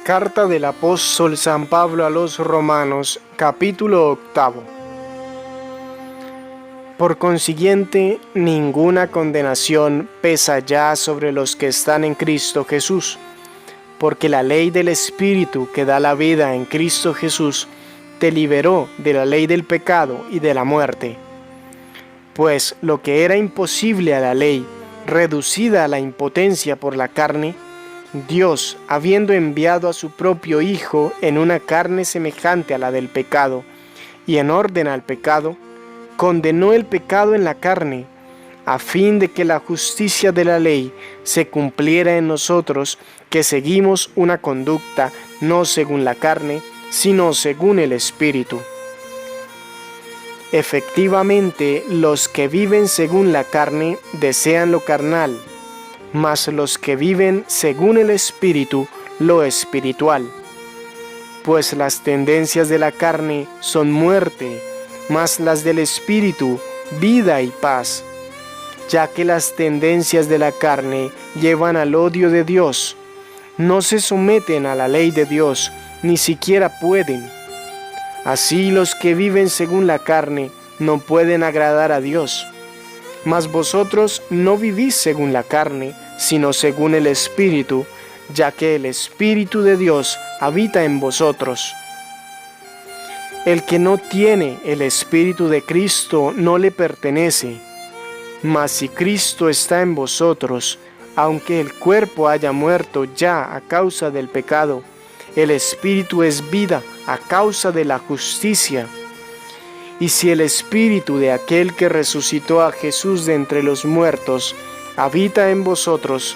Carta del apóstol San Pablo a los Romanos, capítulo 8. Por consiguiente, ninguna condenación pesa ya sobre los que están en Cristo Jesús, porque la ley del Espíritu que da la vida en Cristo Jesús te liberó de la ley del pecado y de la muerte. Pues lo que era imposible a la ley, reducida a la impotencia por la carne, Dios, habiendo enviado a su propio Hijo en una carne semejante a la del pecado, y en orden al pecado, condenó el pecado en la carne, a fin de que la justicia de la ley se cumpliera en nosotros, que seguimos una conducta no según la carne, sino según el Espíritu. Efectivamente, los que viven según la carne desean lo carnal, mas los que viven según el Espíritu, lo espiritual. Pues las tendencias de la carne son muerte, mas las del Espíritu, vida y paz, ya que las tendencias de la carne llevan al odio de Dios, no se someten a la ley de Dios, ni siquiera pueden. Así los que viven según la carne no pueden agradar a Dios. Mas vosotros no vivís según la carne, sino según el Espíritu, ya que el Espíritu de Dios habita en vosotros. El que no tiene el Espíritu de Cristo no le pertenece. Mas si Cristo está en vosotros, aunque el cuerpo haya muerto ya a causa del pecado, el Espíritu es vida a causa de la justicia. Y si el Espíritu de aquel que resucitó a Jesús de entre los muertos habita en vosotros,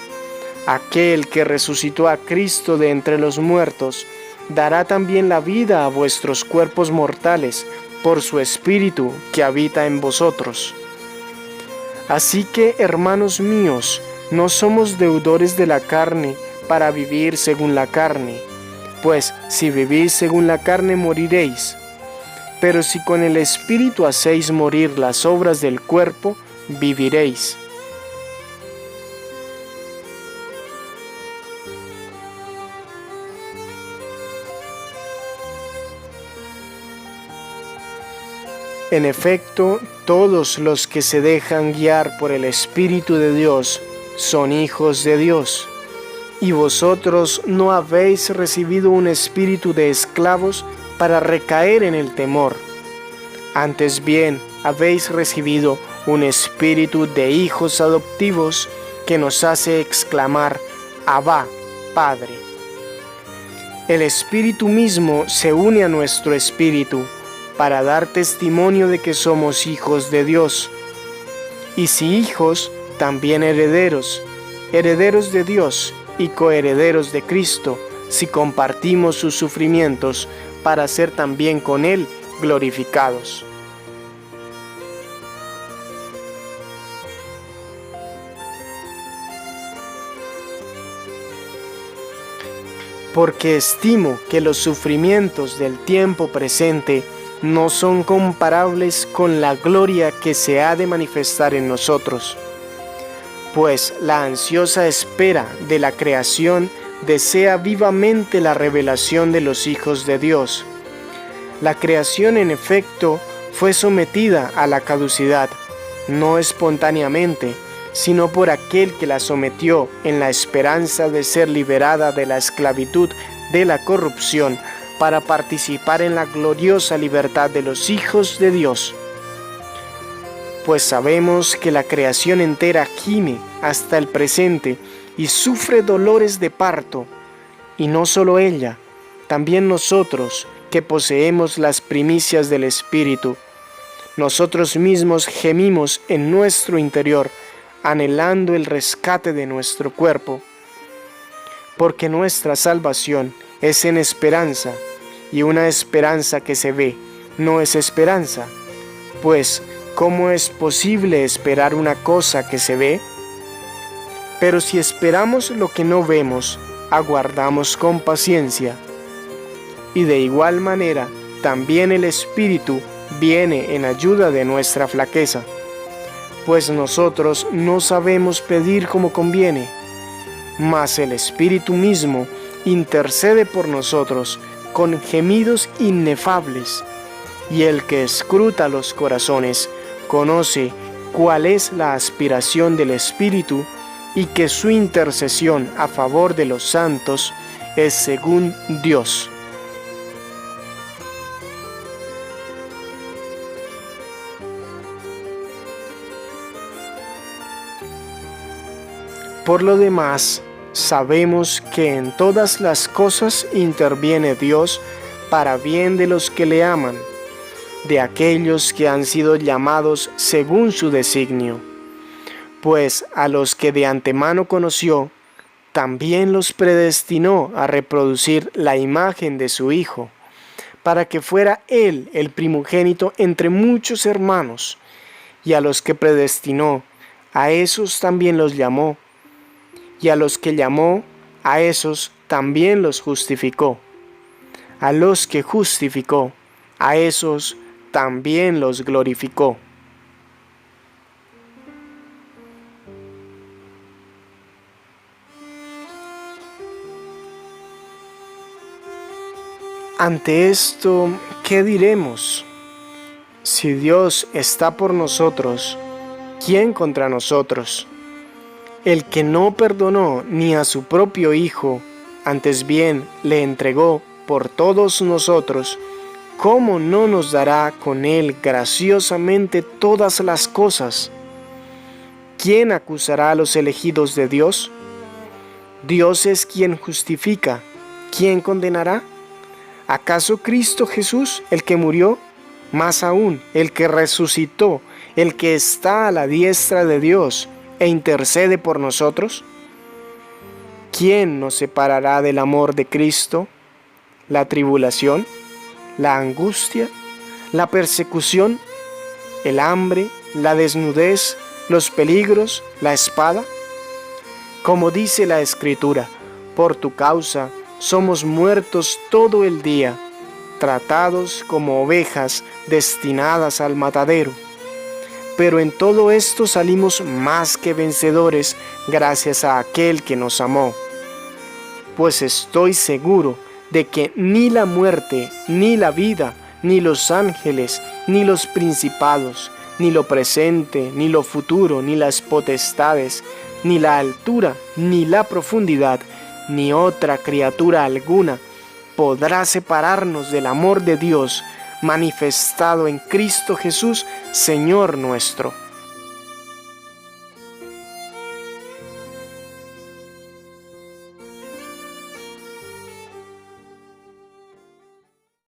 aquel que resucitó a Cristo de entre los muertos dará también la vida a vuestros cuerpos mortales por su Espíritu que habita en vosotros. Así que, hermanos míos, no somos deudores de la carne para vivir según la carne, pues si vivís según la carne moriréis. Pero si con el Espíritu hacéis morir las obras del cuerpo, viviréis. En efecto, todos los que se dejan guiar por el Espíritu de Dios son hijos de Dios. Y vosotros no habéis recibido un espíritu de esclavos para recaer en el temor. Antes bien, habéis recibido un espíritu de hijos adoptivos que nos hace exclamar, Abba, Padre. El Espíritu mismo se une a nuestro espíritu para dar testimonio de que somos hijos de Dios. Y si hijos, también herederos, herederos de Dios y coherederos de Cristo, si compartimos sus sufrimientos, para ser también con Él glorificados. Porque estimo que los sufrimientos del tiempo presente no son comparables con la gloria que se ha de manifestar en nosotros. Pues la ansiosa espera de la creación desea vivamente la revelación de los hijos de Dios. La creación, en efecto, fue sometida a la caducidad, no espontáneamente, sino por aquel que la sometió en la esperanza de ser liberada de la esclavitud de la corrupción para participar en la gloriosa libertad de los hijos de Dios. Pues sabemos que la creación entera gime hasta el presente y sufre dolores de parto, y no solo ella, también nosotros que poseemos las primicias del Espíritu. Nosotros mismos gemimos en nuestro interior, anhelando el rescate de nuestro cuerpo, porque nuestra salvación es en esperanza, y una esperanza que se ve no es esperanza, pues ¿cómo es posible esperar una cosa que se ve? Pero si esperamos lo que no vemos, aguardamos con paciencia. Y de igual manera, también el Espíritu viene en ayuda de nuestra flaqueza, pues nosotros no sabemos pedir como conviene, mas el Espíritu mismo intercede por nosotros con gemidos inefables, y el que escruta los corazones conoce cuál es la aspiración del Espíritu, y que su intercesión a favor de los santos es según Dios. Por lo demás, sabemos que en todas las cosas interviene Dios para bien de los que le aman, de aquellos que han sido llamados según su designio. Pues a los que de antemano conoció, también los predestinó a reproducir la imagen de su Hijo, para que fuera Él el primogénito entre muchos hermanos. Y a los que predestinó, a esos también los llamó. Y a los que llamó, a esos también los justificó. A los que justificó, a esos también los glorificó. Ante esto, ¿qué diremos? Si Dios está por nosotros, ¿quién contra nosotros? El que no perdonó ni a su propio Hijo, antes bien le entregó por todos nosotros, ¿cómo no nos dará con Él graciosamente todas las cosas? ¿Quién acusará a los elegidos de Dios? Dios es quien justifica. ¿Quién condenará? ¿Acaso Cristo Jesús, el que murió? Más aún, el que resucitó, el que está a la diestra de Dios e intercede por nosotros. ¿Quién nos separará del amor de Cristo? ¿La tribulación? ¿La angustia? ¿La persecución? ¿El hambre? ¿La desnudez? ¿Los peligros? ¿La espada? Como dice la Escritura, por tu causa somos muertos todo el día, tratados como ovejas destinadas al matadero. Pero en todo esto salimos más que vencedores gracias a aquel que nos amó. Pues estoy seguro de que ni la muerte, ni la vida, ni los ángeles, ni los principados, ni lo presente, ni lo futuro, ni las potestades, ni la altura, ni la profundidad, ni otra criatura alguna podrá separarnos del amor de Dios manifestado en Cristo Jesús, Señor nuestro.